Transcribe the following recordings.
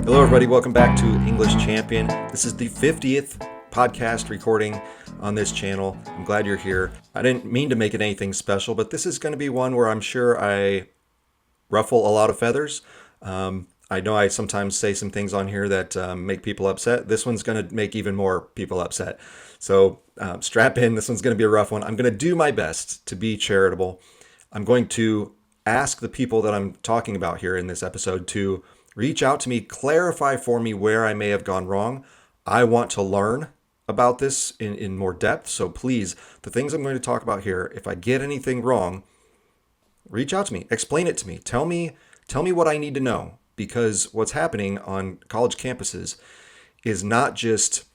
Hello, everybody. Welcome back to English Champion. This is the 50th podcast recording on this channel. I'm glad you're here. I didn't mean to make it anything special, but this is going to be one where I'm sure I ruffle a lot of feathers. I know I sometimes say some things on here that make people upset. This one's going to make even more people upset. So strap in. This one's going to be a rough one. I'm going to do my best to be charitable. I'm going to ask the people that I'm talking about here in this episode to reach out to me, clarify for me where I may have gone wrong. I want to learn about this in more depth. So please, the things I'm going to talk about here, if I get anything wrong, reach out to me, explain it to me. Tell me what I need to know, because what's happening on college campuses is not just,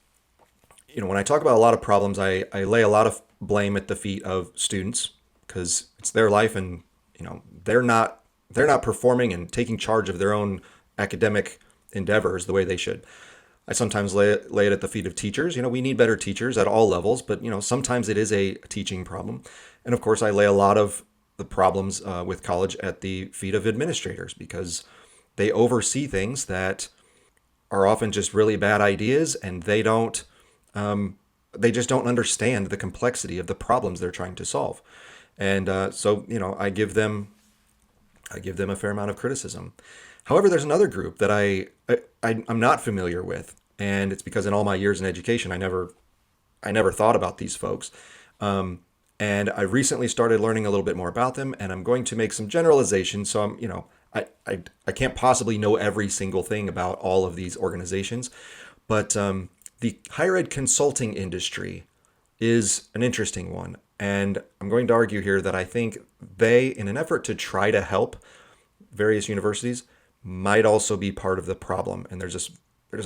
when I talk about a lot of problems, I lay a lot of blame at the feet of students because it's their life and, they're not performing and taking charge of their own academic endeavors the way they should. I sometimes lay it at the feet of teachers. We need better teachers at all levels, but sometimes it is a teaching problem. And of course, I lay a lot of the problems with college at the feet of administrators because they oversee things that are often just really bad ideas, and they just don't understand the complexity of the problems they're trying to solve. And so I give them a fair amount of criticism. However, there's another group that I'm not familiar with, and it's because in all my years in education, I never thought about these folks. And I recently started learning a little bit more about them, and I'm going to make some generalizations. So I can't possibly know every single thing about all of these organizations, but the higher ed consulting industry is an interesting one. And I'm going to argue here that I think they, in an effort to try to help various universities, might also be part of the problem. And there's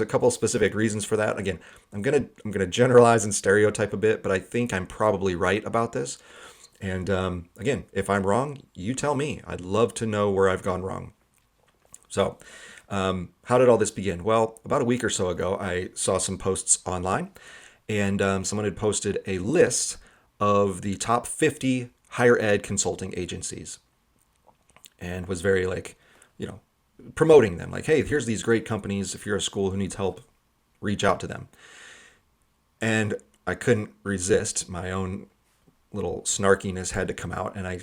a couple of specific reasons for that. Again, I'm gonna generalize and stereotype a bit, but I think I'm probably right about this. And again, if I'm wrong, you tell me. I'd love to know where I've gone wrong. So, how did all this begin? Well, about a week or so ago, I saw some posts online, and someone had posted a list of the top 50 higher ed consulting agencies, and was very promoting them. Like, hey, here's these great companies. If you're a school who needs help, reach out to them. And I couldn't resist. My own little snarkiness had to come out. And I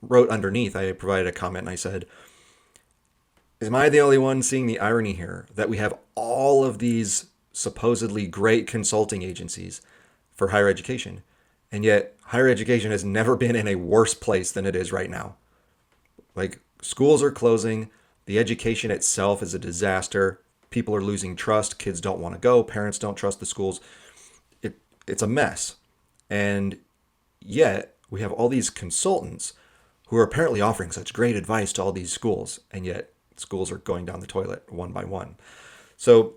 wrote underneath, I provided a comment and I said, am I the only one seeing the irony here that we have all of these supposedly great consulting agencies for higher education, and yet higher education has never been in a worse place than it is right now? Like, schools are closing. The education itself is a disaster. People are losing trust. Kids don't want to go. Parents don't trust the schools. It's a mess. And yet we have all these consultants who are apparently offering such great advice to all these schools, and yet schools are going down the toilet one by one. So,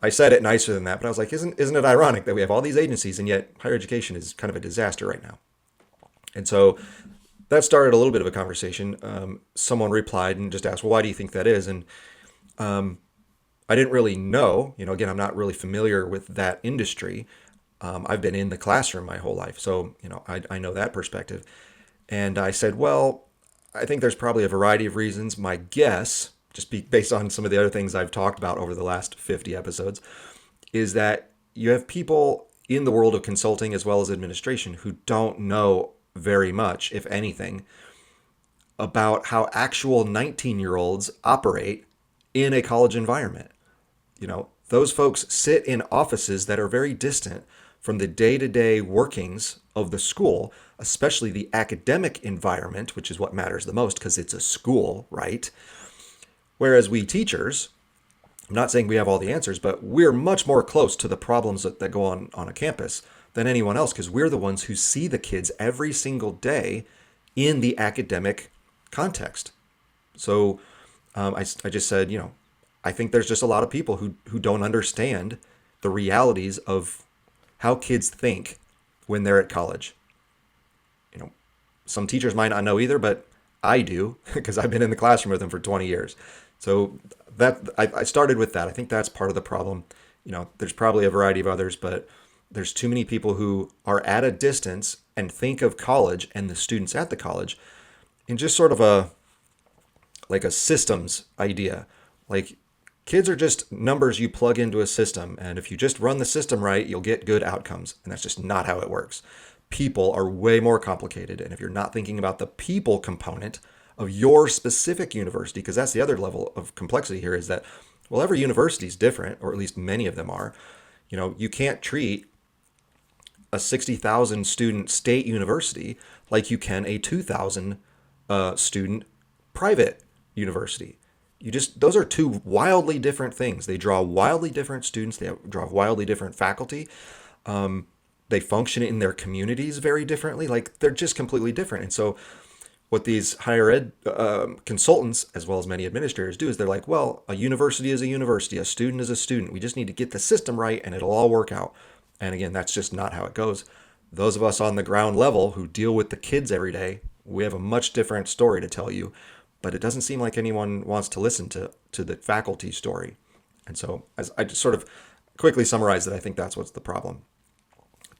I said it nicer than that, but I was like, isn't it ironic that we have all these agencies and yet higher education is kind of a disaster right now? And so that started a little bit of a conversation. Someone replied and just asked, well, why do you think that is? And I didn't really know. Again, I'm not really familiar with that industry. I've been in the classroom my whole life, so I know that perspective. And I said, well, I think there's probably a variety of reasons. My guess, based on some of the other things I've talked about over the last 50 episodes, is that you have people in the world of consulting as well as administration who don't know very much, if anything, about how actual 19-year-olds operate in a college environment. Those folks sit in offices that are very distant from the day-to-day workings of the school, especially the academic environment, which is what matters the most because it's a school, right? Whereas we teachers, I'm not saying we have all the answers, but we're much more close to the problems that go on a campus than anyone else, because we're the ones who see the kids every single day in the academic context. So I just said, I think there's just a lot of people who don't understand the realities of how kids think when they're at college. Some teachers might not know either, but I do because I've been in the classroom with them for 20 years. So that I started with that. I think that's part of the problem. There's probably a variety of others, but there's too many people who are at a distance and think of college and the students at the college in just sort of a systems idea. Like, Kids are just numbers you plug into a system, and if you just run the system right, you'll get good outcomes. And that's just not how it works. People are way more complicated, and if you're not thinking about the people component of your specific university, because that's the other level of complexity here, is that, well, every university is different, or at least many of them are. You can't treat a 60,000 student state university like you can a 2,000 student private university. Those are two wildly different things. They draw wildly different students. They draw wildly different faculty. They function in their communities very differently. Like, they're just completely different. And so what these higher ed consultants, as well as many administrators, do is they're like, well, a university is a university, a student is a student. We just need to get the system right and it'll all work out. And again, that's just not how it goes. Those of us on the ground level who deal with the kids every day, we have a much different story to tell you, but it doesn't seem like anyone wants to listen to the faculty story. And so, as I just sort of quickly summarize it, I think that's what's the problem.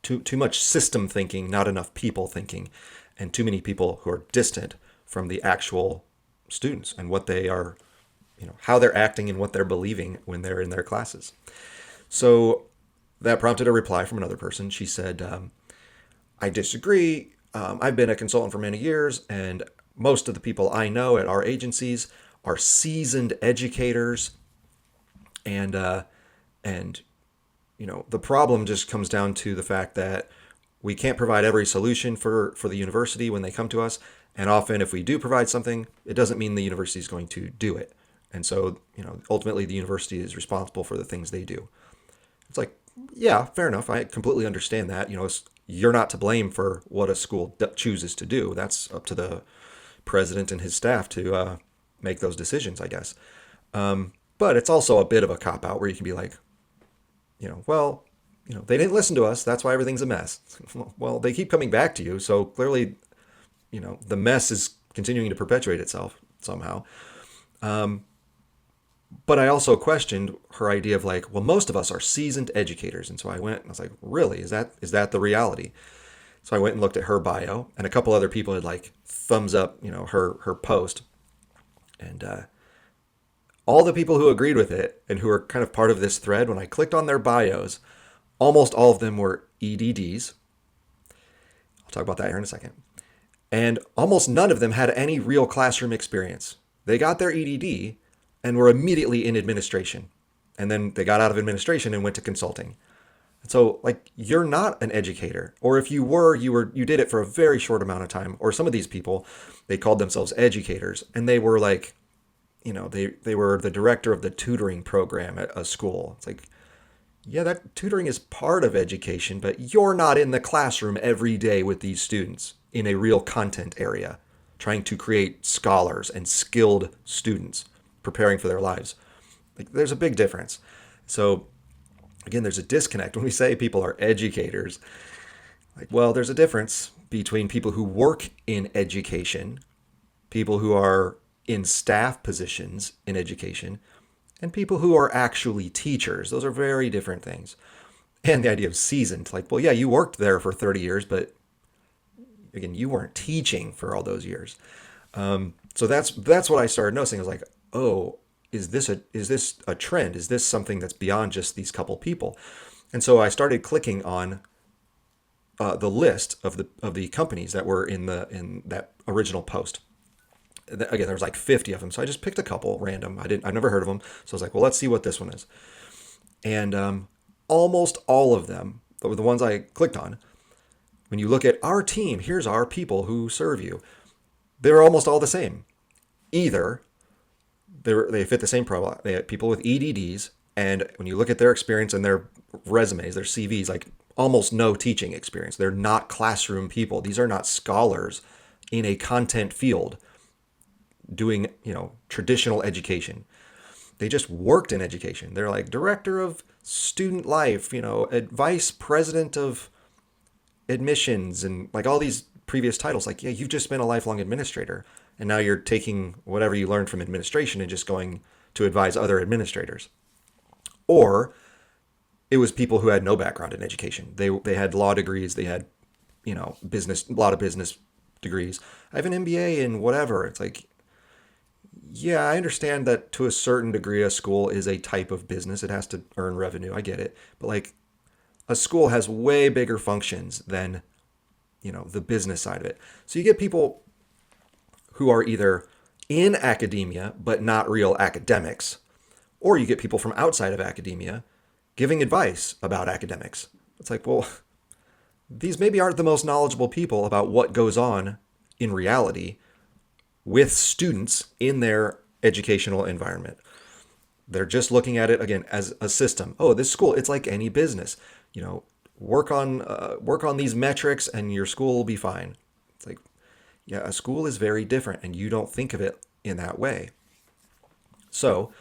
Too much system thinking, not enough people thinking, and too many people who are distant from the actual students and what they are, how they're acting and what they're believing when they're in their classes. So that prompted a reply from another person. She said, I disagree. I've been a consultant for many years, and most of the people I know at our agencies are seasoned educators. And the problem just comes down to the fact that we can't provide every solution for the university when they come to us. And often if we do provide something, it doesn't mean the university is going to do it. And so, ultimately the university is responsible for the things they do. It's like, yeah, fair enough. I completely understand that. You're not to blame for what a school chooses to do. That's up to the president and his staff to make those decisions, I guess. But it's also a bit of a cop-out where you can be like, they didn't listen to us. That's why everything's a mess. Well, they keep coming back to you. So clearly, the mess is continuing to perpetuate itself somehow. But I also questioned her idea of like, well, most of us are seasoned educators. And so I went and I was like, really? Is that the reality? So I went and looked at her bio, and a couple other people had like thumbs up, her post. And all the people who agreed with it and who are kind of part of this thread, when I clicked on their bios, almost all of them were EDDs. I'll talk about that here in a second. And almost none of them had any real classroom experience. They got their EDD and were immediately in administration. And then they got out of administration and went to consulting. So, like, you're not an educator. Or if you were, you did it for a very short amount of time. Or some of these people, they called themselves educators. And they were like, they were the director of the tutoring program at a school. It's like, yeah, that tutoring is part of education, but you're not in the classroom every day with these students in a real content area, trying to create scholars and skilled students preparing for their lives. Like, there's a big difference. So again, there's a disconnect when we say people are educators. Like, well, there's a difference between people who work in education, people who are in staff positions in education, and people who are actually teachers. Those are very different things. And the idea of seasoned, like, well, yeah, you worked there for 30 years, but again, you weren't teaching for all those years. So that's what I started noticing. I was like, oh, is this a trend? Is this something that's beyond just these couple people? And so I started clicking on the list of the companies that were in that original post. Again, there was like 50 of them. So I just picked a couple random. I've never heard of them. So I was like, well, let's see what this one is. And almost all of them, the ones I clicked on, when you look at our team, here's our people who serve you, they're almost all the same. Either they fit the same profile. They have people with EDDs, and when you look at their experience and their resumes, their CVs, like almost no teaching experience. They're not classroom people. These are not scholars in a content field doing, traditional education. They just worked in education. They're like director of student life, vice president of admissions, and like all these previous titles. Like, yeah, you've just been a lifelong administrator, and now you're taking whatever you learned from administration and just going to advise other administrators. Or it was people who had no background in education. They had law degrees. They had, a lot of business degrees. I have an MBA in whatever. It's like, yeah, I understand that to a certain degree, a school is a type of business. It has to earn revenue. I get it. But like a school has way bigger functions than, the business side of it. So you get people who are either in academia, but not real academics, or you get people from outside of academia giving advice about academics. It's like, well, these maybe aren't the most knowledgeable people about what goes on in reality with students in their educational environment. They're just looking at it again as a system. Oh, this school, it's like any business. You know, work on these metrics, and your school will be fine. It's like, yeah, a school is very different, and you don't think of it in that way. So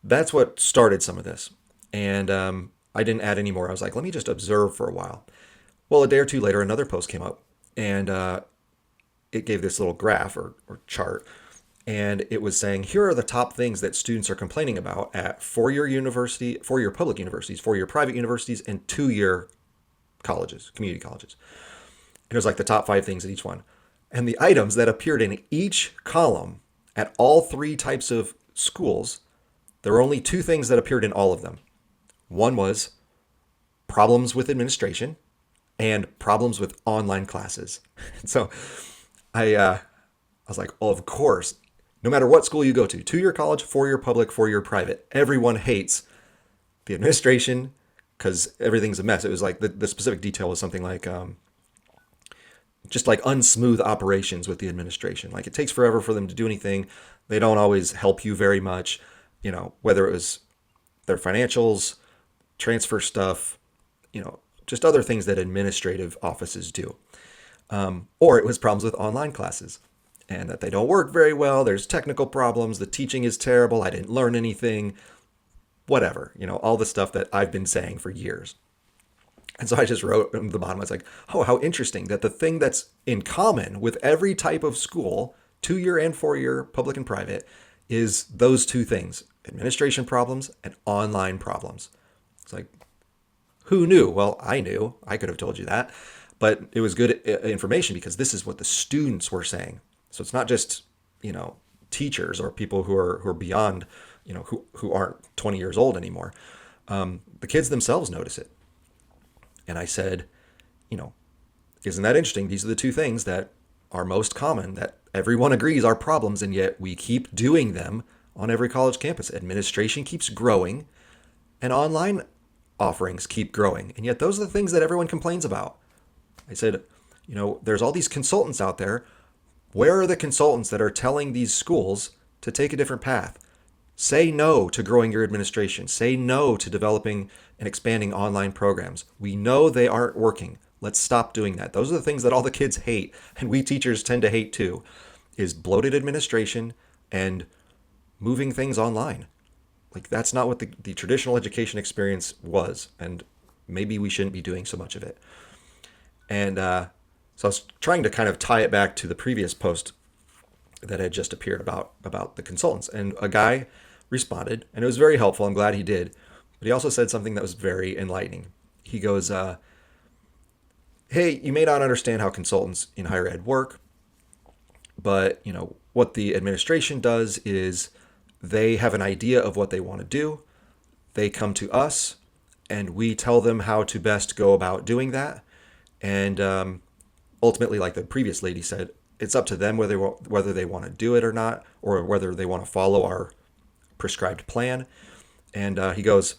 that's what started some of this, and I didn't add any more. I was like, let me just observe for a while. Well, a day or two later, another post came up, and it gave this little graph or chart, and it was saying, here are the top things that students are complaining about at four-year public universities, four-year private universities, and two-year colleges, community colleges. And it was like the top 5 things at each one. And the items that appeared in each column at all 3 types of schools, there were only 2 things that appeared in all of them. One was problems with administration and problems with online classes. So I was like, oh, of course, no matter what school you go to, 2-year college, 4-year public, 4-year private, everyone hates the administration because everything's a mess. It was like the specific detail was something like just like unsmooth operations with the administration. Like it takes forever for them to do anything. They don't always help you very much, whether it was their financials, transfer stuff, just other things that administrative offices do. Or it was problems with online classes and that they don't work very well. There's technical problems. The teaching is terrible. I didn't learn anything, whatever, all the stuff that I've been saying for years. And so I just wrote at the bottom, I was like, oh, how interesting that the thing that's in common with every type of school, 2-year and 4-year, public and private, is those 2 things, administration problems and online problems. It's like, who knew? Well, I knew. I could have told you that. But it was good information because this is what the students were saying. So it's not just, teachers or people who are beyond, who aren't 20 years old anymore. The kids themselves notice it. And I said, isn't that interesting? These are the 2 things that are most common, that everyone agrees are problems, and yet we keep doing them on every college campus. Administration keeps growing, and online offerings keep growing. And yet those are the things that everyone complains about. I said, there's all these consultants out there. Where are the consultants that are telling these schools to take a different path? Say no to growing your administration. Say no to developing and expanding online programs. We know they aren't working. Let's stop doing that. Those are the things that all the kids hate, and we teachers tend to hate too, is bloated administration and moving things online. Like that's not what the traditional education experience was, and maybe we shouldn't be doing so much of it. And so I was trying to kind of tie it back to the previous post that had just appeared about the consultants. And a guy responded, and it was very helpful. I'm glad he did. But he also said something that was very enlightening. He goes, hey, you may not understand how consultants in higher ed work, but what the administration does is they have an idea of what they want to do. They come to us, and we tell them how to best go about doing that. And ultimately, like the previous lady said, it's up to them whether they want to do it or not, or whether they want to follow our prescribed plan. And he goes,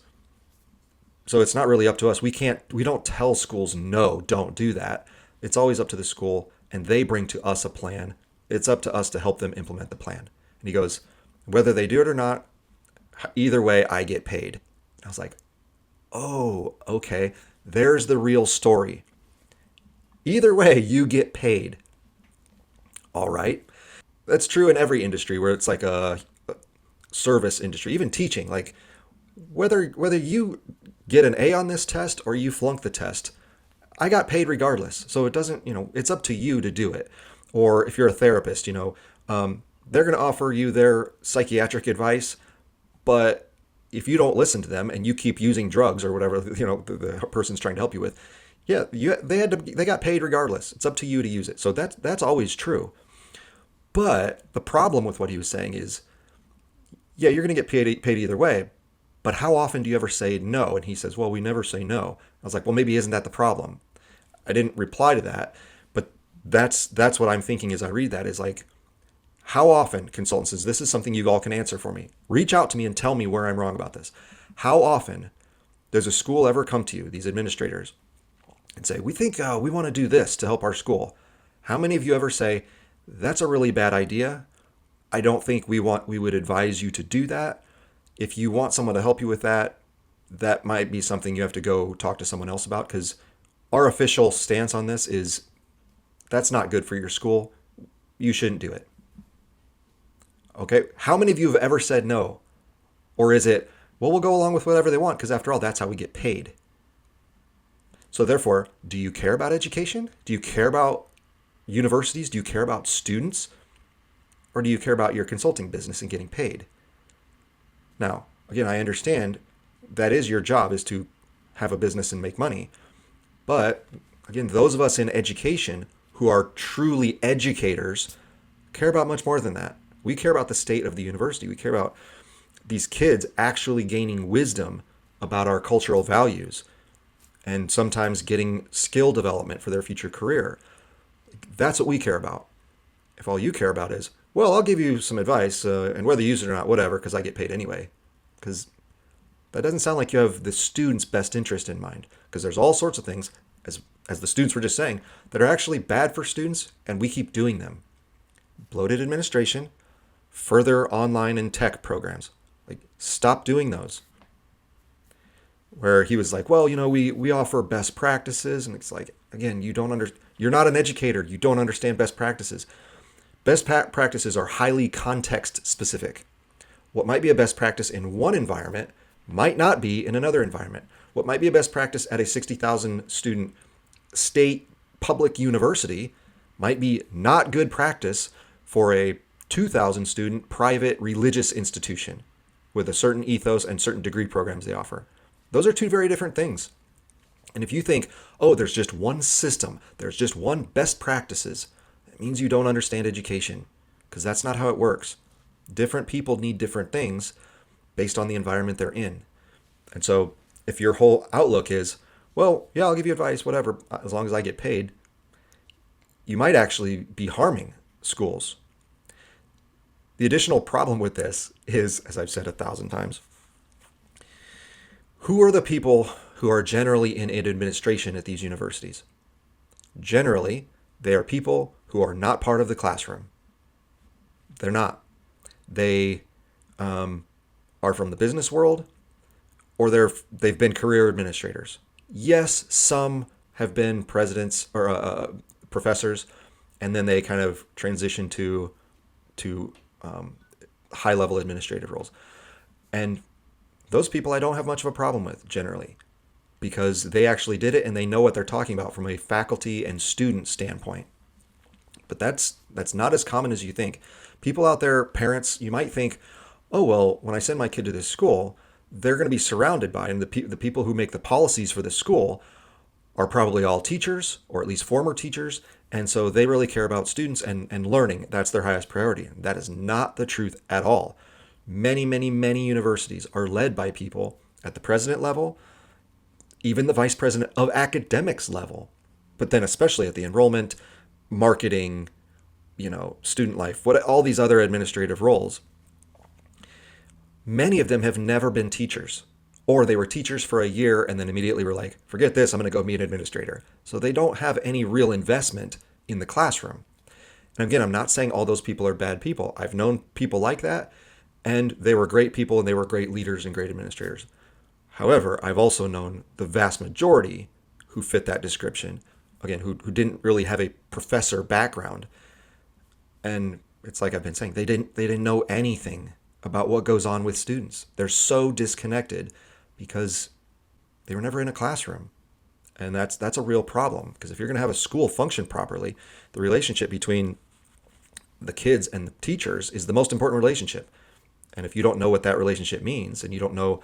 so it's not really up to us. We don't tell schools, no, don't do that. It's always up to the school, and they bring to us a plan. It's up to us to help them implement the plan. And he goes, whether they do it or not, either way, I get paid. I was like, oh, okay. There's the real story. Either way, you get paid. All right. That's true in every industry where it's like a service industry, even teaching. Like whether you get an A on this test or you flunk the test, I got paid regardless. So it doesn't, it's up to you to do it. Or if you're a therapist, they're going to offer you their psychiatric advice, but if you don't listen to them and you keep using drugs or whatever, the person's trying to help you with, yeah, they got paid regardless. It's up to you to use it. So that's always true. But the problem with what he was saying is, yeah, you're going to get paid either way, but how often do you ever say no? And he says, well, we never say no. I was like, well, maybe isn't that the problem? I didn't reply to that, but that's what I'm thinking as I read that is like, how often, consultant says, this is something you all can answer for me. Reach out to me and tell me where I'm wrong about this. How often does a school ever come to you, these administrators, and say, we think we want to do this to help our school? How many of you ever say, that's a really bad idea? I don't think we would advise you to do that. If you want someone to help you with that, that might be something you have to go talk to someone else about, because our official stance on this is that's not good for your school. You shouldn't do it. Okay, how many of you have ever said no? Or is it, well, we'll go along with whatever they want, because after all, that's how we get paid. So therefore, do you care about education? Do you care about universities? Do you care about students? Or do you care about your consulting business and getting paid? Now, again, I understand that is your job, is to have a business and make money. But again, those of us in education who are truly educators care about much more than that. We care about the state of the university. We care about these kids actually gaining wisdom about our cultural values and sometimes getting skill development for their future career. That's what we care about. If all you care about is, well, I'll give you some advice, and whether you use it or not, whatever, because I get paid anyway. Because that doesn't sound like you have the student's best interest in mind. Because there's all sorts of things, as the students were just saying, that are actually bad for students, and we keep doing them. Bloated administration, further online and tech programs. Like, stop doing those. Where he was like, well, we offer best practices. And it's like, again, you're not an educator. You don't understand best practices. Best practices are highly context specific. What might be a best practice in one environment might not be in another environment. What might be a best practice at a 60,000 student state public university might be not good practice for a 2,000 student private religious institution with a certain ethos and certain degree programs they offer. Those are two very different things. And if you think, oh, there's just one system, there's just one best practices, it means you don't understand education, because that's not how it works. Different people need different things based on the environment they're in. And so if your whole outlook is, well, yeah, I'll give you advice, whatever, as long as I get paid, you might actually be harming schools. The additional problem with this is, as I've said 1,000 times, who are the people who are generally in administration at these universities? Generally, they are people who are not part of the classroom. They're not. They are from the business world, or they've been career administrators. Yes, some have been presidents or professors, and then they kind of transition to high-level administrative roles. And those people I don't have much of a problem with generally, because they actually did it and they know what they're talking about from a faculty and student standpoint. But that's not as common as you think. People out there, parents, you might think, oh, well, when I send my kid to this school, they're going to be surrounded by, and the people who make the policies for the school are probably all teachers, or at least former teachers, and so they really care about students and learning. That's their highest priority. That is not the truth at all. Many, many, many universities are led by people at the president level, even the vice president of academics level, but then especially at the enrollment, marketing, student life, all these other administrative roles. Many of them have never been teachers, or they were teachers for a year and then immediately were like, forget this, I'm going to go be an administrator. So they don't have any real investment in the classroom. And again, I'm not saying all those people are bad people. I've known people like that, and they were great people and they were great leaders and great administrators. However, I've also known the vast majority who fit that description, again, who didn't really have a professor background. And it's like I've been saying, they didn't know anything about what goes on with students. They're so disconnected because they were never in a classroom. And that's a real problem, because if you're going to have a school function properly, the relationship between the kids and the teachers is the most important relationship. And if you don't know what that relationship means, and you don't know,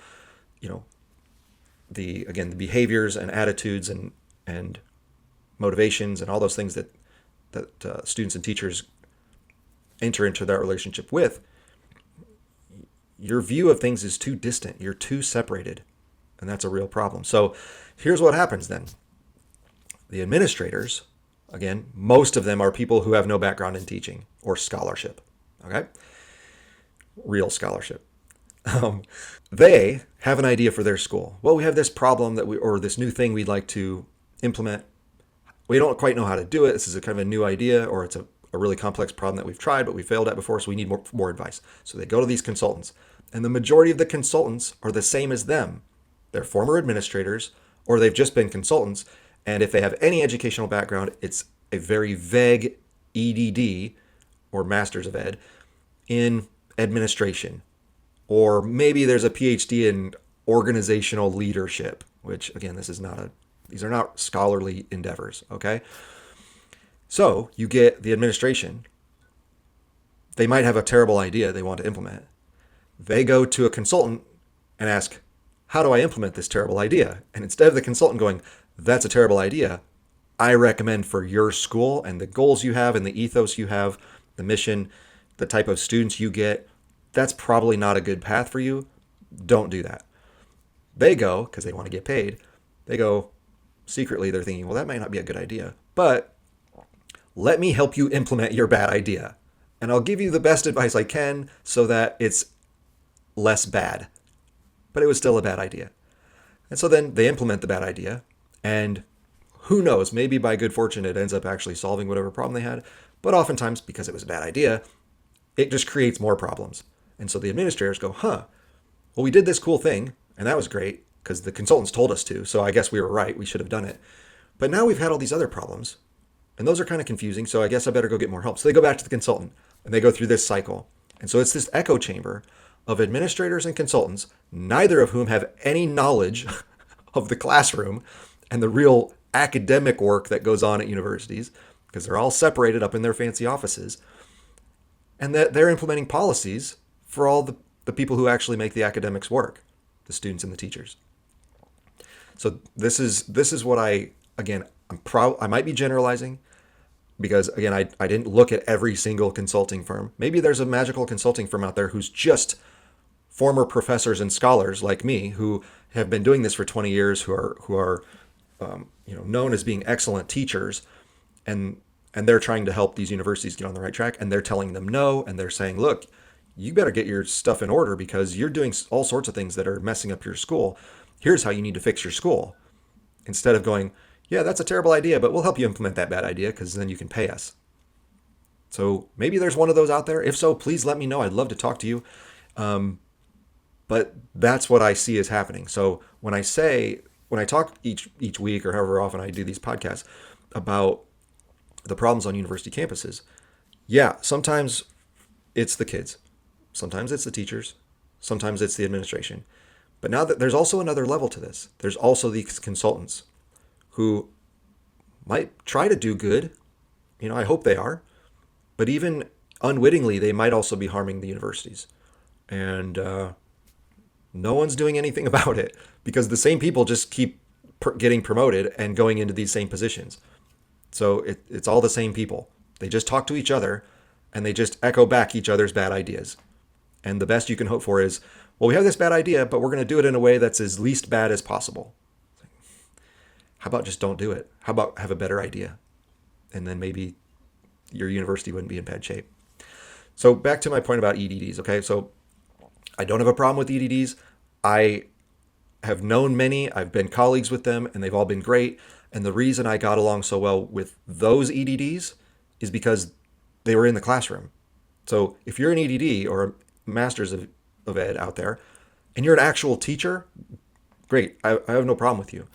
the behaviors and attitudes and motivations and all those things that students and teachers enter into that relationship with, your view of things is too distant. You're too separated. And that's a real problem. So here's what happens then. The administrators, again, most of them are people who have no background in teaching or scholarship. Okay? Real scholarship. They have an idea for their school. Well, we have this problem or this new thing we'd like to implement. We don't quite know how to do it. This is a kind of a new idea, or it's a really complex problem that we've tried, but we failed at before, so we need more advice. So they go to these consultants, and the majority of the consultants are the same as them. They're former administrators, or they've just been consultants, and if they have any educational background, it's a very vague EDD, or Masters of Ed, in administration. Or maybe there's a PhD in organizational leadership, which, again, these are not scholarly endeavors, okay? So you get the administration. They might have a terrible idea they want to implement. They go to a consultant and ask, how do I implement this terrible idea? And instead of the consultant going, that's a terrible idea, I recommend for your school and the goals you have and the ethos you have, the mission, the type of students you get, that's probably not a good path for you. Don't do that. They go, because they want to get paid, they go secretly, they're thinking, well, that might not be a good idea, but let me help you implement your bad idea. And I'll give you the best advice I can so that it's less bad. But it was still a bad idea. And so then they implement the bad idea, and who knows, maybe by good fortune it ends up actually solving whatever problem they had. But oftentimes, because it was a bad idea, it just creates more problems. And so the administrators go, well, we did this cool thing, and that was great, because the consultants told us to, so I guess we were right, we should have done it. But now we've had all these other problems, and those are kind of confusing, so I guess I better go get more help. So they go back to the consultant, and they go through this cycle. And so it's this echo chamber of administrators and consultants, neither of whom have any knowledge of the classroom and the real academic work that goes on at universities, because they're all separated up in their fancy offices, and that they're implementing policies for all the people who actually make the academics work, the students and the teachers. So this is what I'm proud. I might be generalizing because, again, I didn't look at every single consulting firm. Maybe there's a magical consulting firm out there who's just former professors and scholars like me who have been doing this for 20 years, who are known as being excellent teachers, and they're trying to help these universities get on the right track, and they're telling them no, and they're saying, look, you better get your stuff in order because you're doing all sorts of things that are messing up your school. Here's how you need to fix your school. Instead of going, yeah, that's a terrible idea, but we'll help you implement that bad idea because then you can pay us. So maybe there's one of those out there. If so, please let me know. I'd love to talk to you. But that's what I see is happening. So when I talk each week or however often I do these podcasts about the problems on university campuses, yeah, sometimes it's the kids. Sometimes it's the teachers. Sometimes it's the administration. But now that there's also another level to this, there's also these consultants who might try to do good. I hope they are. But even unwittingly, they might also be harming the universities. And no one's doing anything about it because the same people just keep getting promoted and going into these same positions. So it's all the same people. They just talk to each other and they just echo back each other's bad ideas. And the best you can hope for is, well, we have this bad idea, but we're going to do it in a way that's as least bad as possible. How about just don't do it? How about have a better idea? And then maybe your university wouldn't be in bad shape. So back to my point about EDDs, okay? So I don't have a problem with EDDs. I have known many. I've been colleagues with them, and they've all been great. And the reason I got along so well with those EDDs is because they were in the classroom. So if you're an EDD or a Masters of Ed out there, and you're an actual teacher, great. I have no problem with you.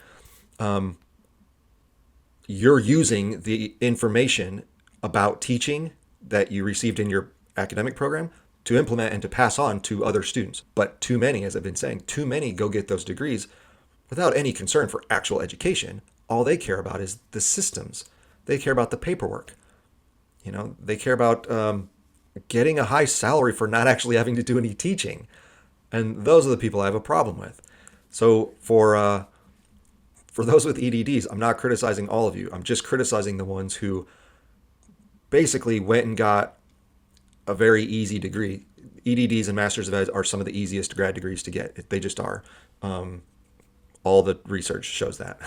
You're using the information about teaching that you received in your academic program to implement and to pass on to other students. But too many, as I've been saying, too many go get those degrees without any concern for actual education. All they care about is the systems. They care about the paperwork. They care about getting a high salary for not actually having to do any teaching. And those are the people I have a problem with. So for those with EDDs, I'm not criticizing all of you. I'm just criticizing the ones who basically went and got a very easy degree. EDDs and Masters of Ed are some of the easiest grad degrees to get. They just are. All the research shows that.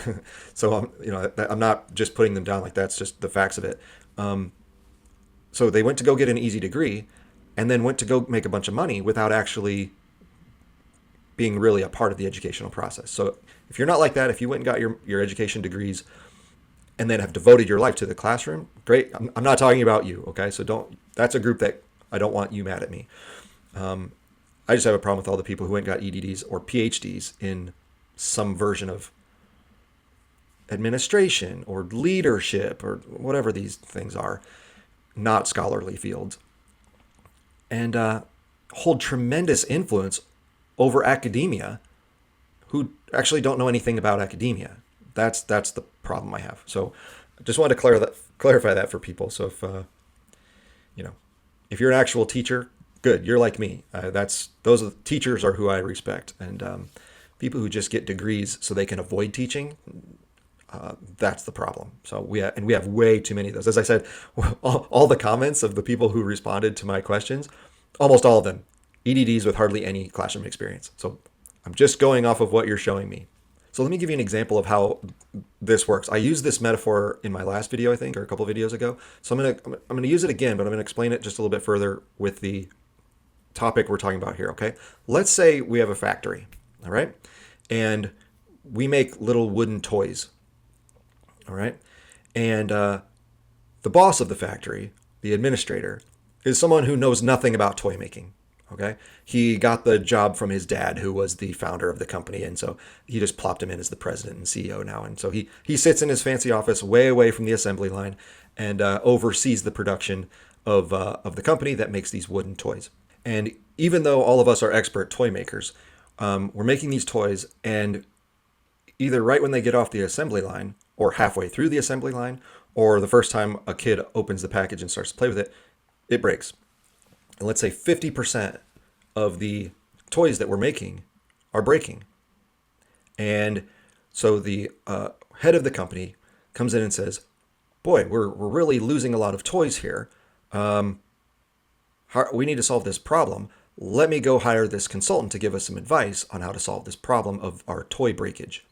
So I'm not just putting them down like that's just the facts of it. So they went to go get an easy degree, and then went to go make a bunch of money without actually being really a part of the educational process. So if you're not like that, if you went and got your education degrees and then have devoted your life to the classroom, great. I'm not talking about you, okay? So that's a group that I don't want you mad at me. I just have a problem with all the people who went and got EDDs or PhDs in some version of administration or leadership or whatever these things are, not scholarly fields, and hold tremendous influence over academia who actually don't know anything about academia. That's the problem I have. So I just wanted to clarify that for people. So if you're an actual teacher, good, you're like me. Those teachers are who I respect, and people who just get degrees so they can avoid teaching. That's the problem. So we have way too many of those. As I said, all the comments of the people who responded to my questions, almost all of them, EDDs with hardly any classroom experience. So I'm just going off of what you're showing me. So let me give you an example of how this works. I used this metaphor in my last video, I think, or a couple of videos ago. So I'm gonna use it again, but I'm gonna explain it just a little bit further with the topic we're talking about here. Okay, let's say we have a factory, all right, and we make little wooden toys. All right. And the boss of the factory, the administrator, is someone who knows nothing about toy making. Okay. He got the job from his dad, who was the founder of the company. And so he just plopped him in as the president and CEO now. And so he sits in his fancy office way away from the assembly line and oversees the production of the company that makes these wooden toys. And even though all of us are expert toy makers, we're making these toys, and either right when they get off the assembly line or halfway through the assembly line, or the first time a kid opens the package and starts to play with it, it breaks. And let's say 50% of the toys that we're making are breaking. And so the head of the company comes in and says, boy, we're really losing a lot of toys here. We need to solve this problem. Let me go hire this consultant to give us some advice on how to solve this problem of our toy breakage.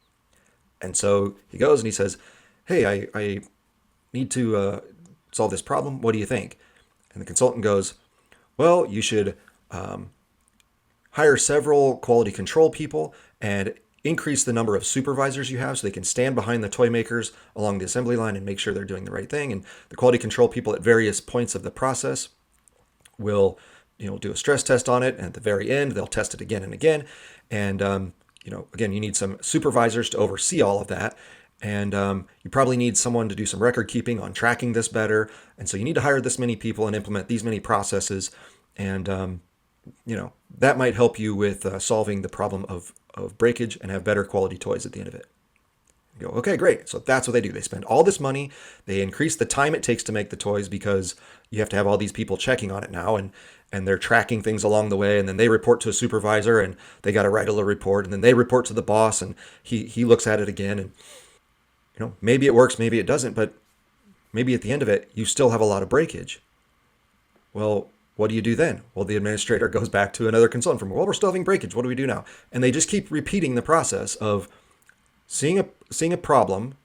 And so he goes and he says, hey, I need to solve this problem. What do you think? And the consultant goes, well, you should hire several quality control people and increase the number of supervisors you have so they can stand behind the toy makers along the assembly line and make sure they're doing the right thing. And the quality control people at various points of the process will do a stress test on it. And at the very end, they'll test it again and again. And again, you need some supervisors to oversee all of that. And you probably need someone to do some record keeping on tracking this better. And so you need to hire this many people and implement these many processes. And, that might help you with solving the problem of breakage and have better quality toys at the end of it. You go, okay, great. So that's what they do. They spend all this money. They increase the time it takes to make the toys because you have to have all these people checking on it now. And they're tracking things along the way, and then they report to a supervisor, and they got to write a little report, and then they report to the boss, and he looks at it again, and maybe it works, maybe it doesn't, but maybe at the end of it, you still have a lot of breakage. Well, what do you do then? Well, the administrator goes back to another consultant we're still having breakage. What do we do now? And they just keep repeating the process of seeing a problem,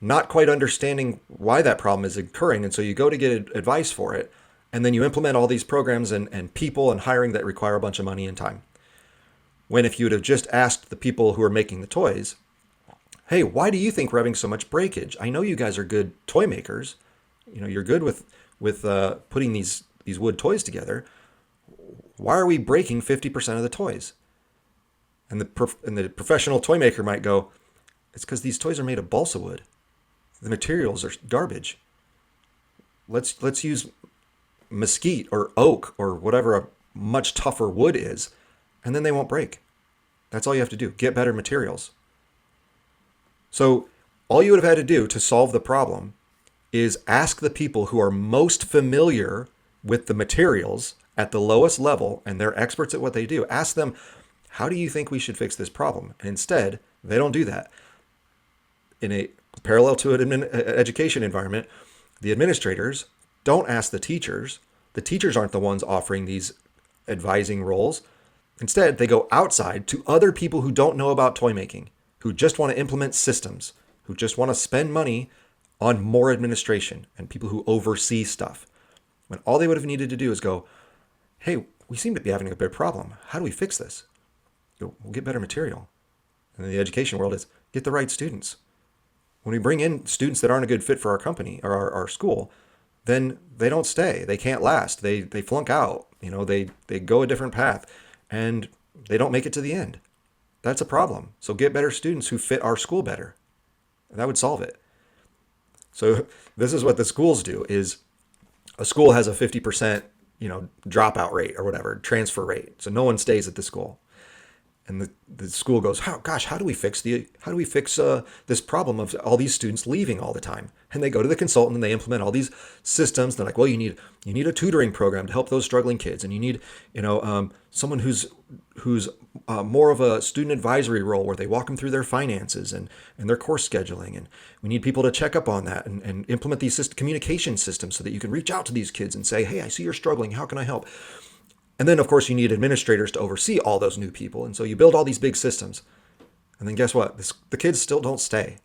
not quite understanding why that problem is occurring, and so you go to get advice for it. And then you implement all these programs and people and hiring that require a bunch of money and time. When if you would have just asked the people who are making the toys, hey, why do you think we're having so much breakage? I know you guys are good toy makers. You're good with putting these wood toys together. Why are we breaking 50% of the toys? And the professional toy maker might go, it's because these toys are made of balsa wood. The materials are garbage. Let's use mesquite or oak or whatever a much tougher wood is, and then they won't break. That's all you have to do. Get better materials. So all you would have had to do to solve the problem is ask the people who are most familiar with the materials at the lowest level, and they're experts at what they do. Ask them, how do you think we should fix this problem? And instead, they don't do that. In a parallel to an education environment, the administrators don't ask the teachers, The teachers aren't the ones offering these advising roles. Instead, they go outside to other people who don't know about toy making, who just want to implement systems, who just want to spend money on more administration and people who oversee stuff. When all they would have needed to do is go, hey, we seem to be having a big problem. How do we fix this? We'll get better material. And in the education world is get the right students. When we bring in students that aren't a good fit for our company or our school, then they don't stay. They can't last. They flunk out. They go a different path and they don't make it to the end. That's a problem. So get better students who fit our school better. That would solve it. So this is what the schools do is a school has a 50%, dropout rate or whatever, transfer rate. So no one stays at the school. And the school goes, how do we fix this problem of all these students leaving all the time? And they go to the consultant and they implement all these systems. They're like, well, you need a tutoring program to help those struggling kids, and you need someone who's more of a student advisory role where they walk them through their finances and their course scheduling, and we need people to check up on that and implement these communication systems so that you can reach out to these kids and say, hey, I see you're struggling. How can I help? And then, of course, you need administrators to oversee all those new people. And so you build all these big systems. And then guess what? The kids still don't stay.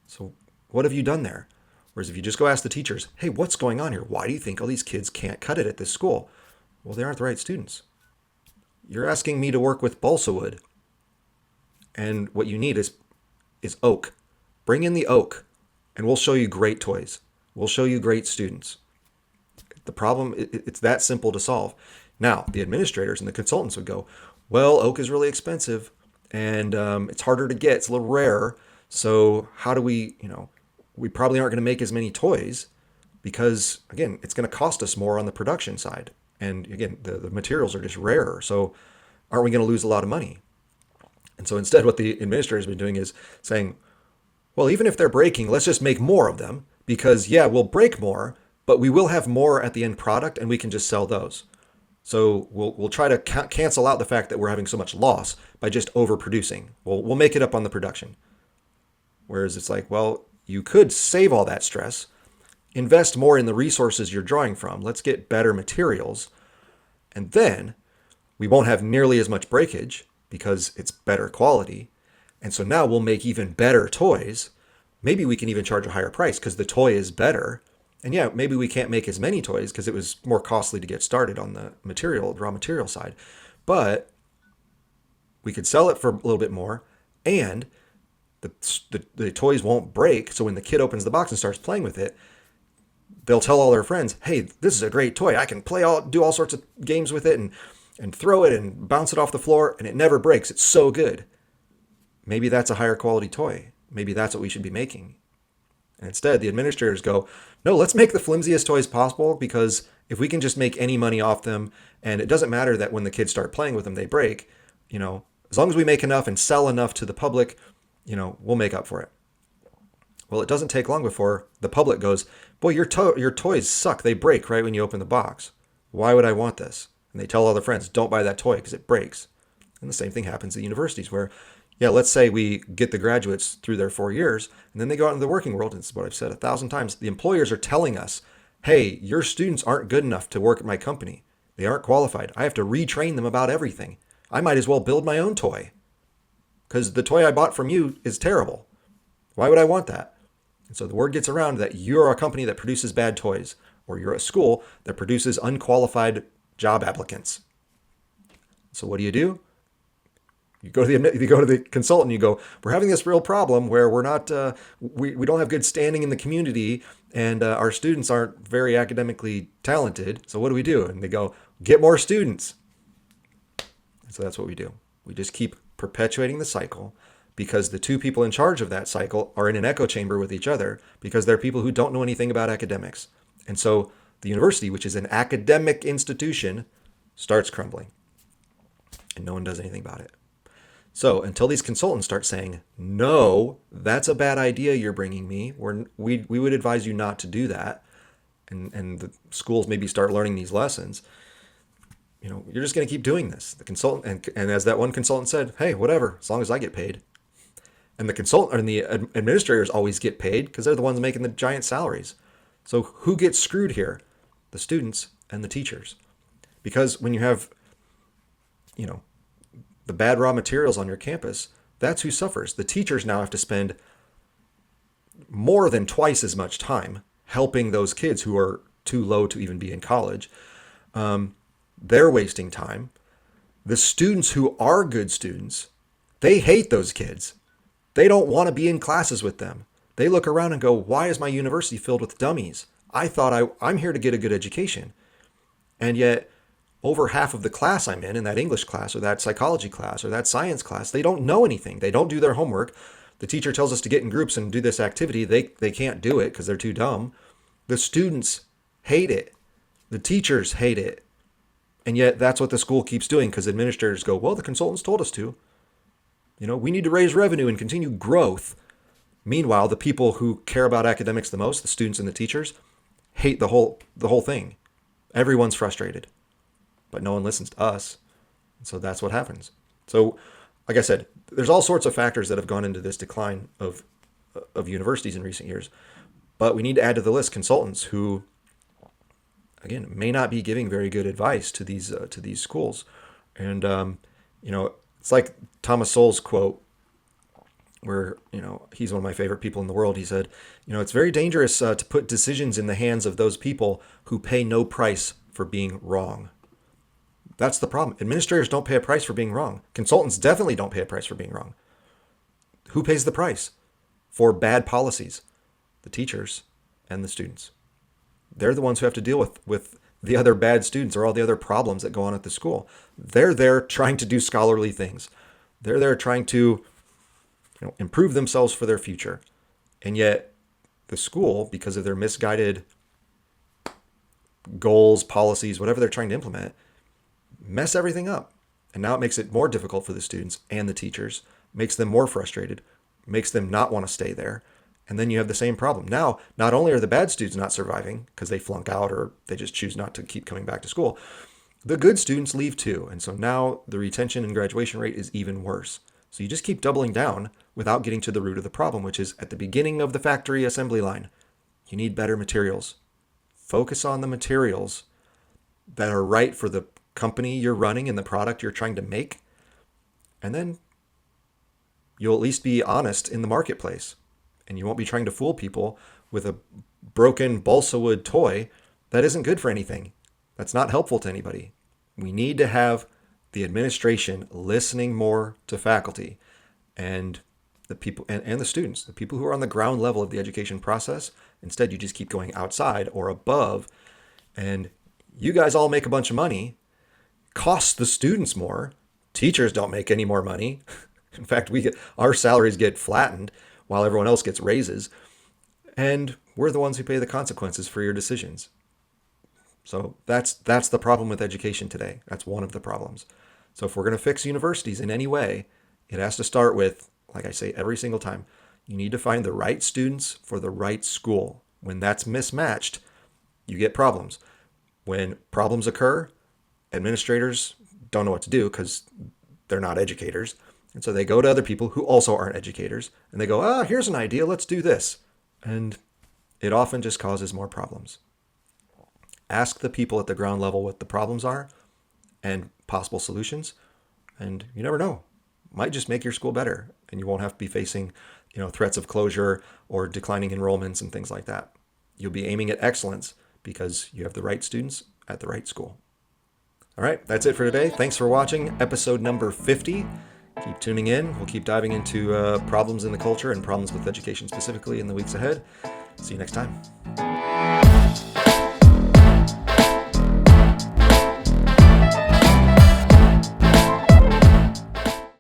So what have you done there? Whereas if you just go ask the teachers, hey, what's going on here? Why do you think all these kids can't cut it at this school? Well, they aren't the right students. You're asking me to work with balsa wood. And what you need is oak. Bring in the oak, and we'll show you great toys. We'll show you great students. The problem, it's that simple to solve. Now, the administrators and the consultants would go, well, oak is really expensive and it's harder to get. It's a little rarer. So how do we probably aren't going to make as many toys because, again, it's going to cost us more on the production side. And again, the materials are just rarer. So aren't we going to lose a lot of money? And so instead, what the administrators have been doing is saying, well, even if they're breaking, let's just make more of them because, yeah, we'll break more, but we will have more at the end product and we can just sell those. So we'll try to cancel out the fact that we're having so much loss by just overproducing. We'll make it up on the production. Whereas it's like, well, you could save all that stress, invest more in the resources you're drawing from. Let's get better materials. And then we won't have nearly as much breakage because it's better quality. And so now we'll make even better toys. Maybe we can even charge a higher price because the toy is better. And yeah, maybe we can't make as many toys because it was more costly to get started on the raw material side. But we could sell it for a little bit more, and the toys won't break. So when the kid opens the box and starts playing with it, they'll tell all their friends, hey, this is a great toy. I can do all sorts of games with it and throw it and bounce it off the floor, and it never breaks. It's so good. Maybe that's a higher quality toy. Maybe that's what we should be making. And instead, the administrators go, no, let's make the flimsiest toys possible because if we can just make any money off them, and it doesn't matter that when the kids start playing with them, they break, as long as we make enough and sell enough to the public, we'll make up for it. Well, it doesn't take long before the public goes, boy, your toys suck. They break right when you open the box. Why would I want this? And they tell all their friends, don't buy that toy because it breaks. And the same thing happens at universities where, yeah, let's say we get the graduates through their 4 years, and then they go out into the working world. And it's what I've said 1,000 times. The employers are telling us, hey, your students aren't good enough to work at my company. They aren't qualified. I have to retrain them about everything. I might as well build my own toy because the toy I bought from you is terrible. Why would I want that? And so the word gets around that you're a company that produces bad toys, or you're a school that produces unqualified job applicants. So what do? You go to the consultant. You go, we're having this real problem where we're not, we don't have good standing in the community, and our students aren't very academically talented. So what do we do? And they go, get more students. And so that's what we do. We just keep perpetuating the cycle because the two people in charge of that cycle are in an echo chamber with each other because they're people who don't know anything about academics. And so the university, which is an academic institution, starts crumbling, and no one does anything about it. So until these consultants start saying, no, that's a bad idea you're bringing me, we would advise you not to do that, and the schools maybe start learning these lessons, you're just going to keep doing this. The consultant, and as that one consultant said, hey, whatever, as long as I get paid. And the consultant and the administrators always get paid because they're the ones making the giant salaries. So who gets screwed here? The students and the teachers. Because when you have, the bad raw materials on your campus, that's who suffers. The teachers now have to spend more than twice as much time helping those kids who are too low to even be in college. They're wasting time. The students who are good students, they hate those kids. They don't want to be in classes with them. They look around and go, why is my university filled with dummies? I thought I'm here to get a good education. And yet, over half of the class I'm in that English class or that psychology class or that science class, they don't know anything. They don't do their homework. The teacher tells us to get in groups and do this activity. They can't do it because they're too dumb. The students hate it. The teachers hate it. And yet that's what the school keeps doing because administrators go, well, the consultants told us to. We need to raise revenue and continue growth. Meanwhile, the people who care about academics the most, the students and the teachers, hate the whole thing. Everyone's frustrated, but no one listens to us. So that's what happens. So, like I said, there's all sorts of factors that have gone into this decline of universities in recent years. But we need to add to the list consultants who, again, may not be giving very good advice to these schools. And it's like Thomas Sowell's quote, where he's one of my favorite people in the world. He said, it's very dangerous to put decisions in the hands of those people who pay no price for being wrong. That's the problem. Administrators don't pay a price for being wrong. Consultants definitely don't pay a price for being wrong. Who pays the price for bad policies? The teachers and the students. They're the ones who have to deal with the other bad students or all the other problems that go on at the school. They're there trying to do scholarly things. They're there trying to improve themselves for their future. And yet the school, because of their misguided goals, policies, whatever they're trying to implement, mess everything up. And now it makes it more difficult for the students and the teachers, makes them more frustrated, makes them not want to stay there. And then you have the same problem. Now, not only are the bad students not surviving because they flunk out or they just choose not to keep coming back to school, the good students leave too. And so now the retention and graduation rate is even worse. So you just keep doubling down without getting to the root of the problem, which is at the beginning of the factory assembly line. You need better materials. Focus on the materials that are right for the company you're running and the product you're trying to make. And then you'll at least be honest in the marketplace. And you won't be trying to fool people with a broken balsa wood toy that isn't good for anything. That's not helpful to anybody. We need to have the administration listening more to faculty and the people and the students, the people who are on the ground level of the education process. Instead, you just keep going outside or above, and you guys all make a bunch of money, costs the students more. Teachers don't make any more money. In fact, our salaries get flattened while everyone else gets raises, and we're the ones who pay the consequences for your decisions. So that's the problem with education today. That's one of the problems. So if we're going to fix universities in any way, it has to start with, like I say every single time, you need to find the right students for the right school. When that's mismatched, you get problems. When problems occur, administrators don't know what to do because they're not educators. And so they go to other people who also aren't educators, and they go, here's an idea, let's do this. And it often just causes more problems. Ask the people at the ground level what the problems are and possible solutions, and you never know. Might just make your school better, and you won't have to be facing, threats of closure or declining enrollments and things like that. You'll be aiming at excellence because you have the right students at the right school. All right, that's it for today. Thanks for watching episode number 50. Keep tuning in. We'll keep diving into problems in the culture and problems with education specifically in the weeks ahead. See you next time.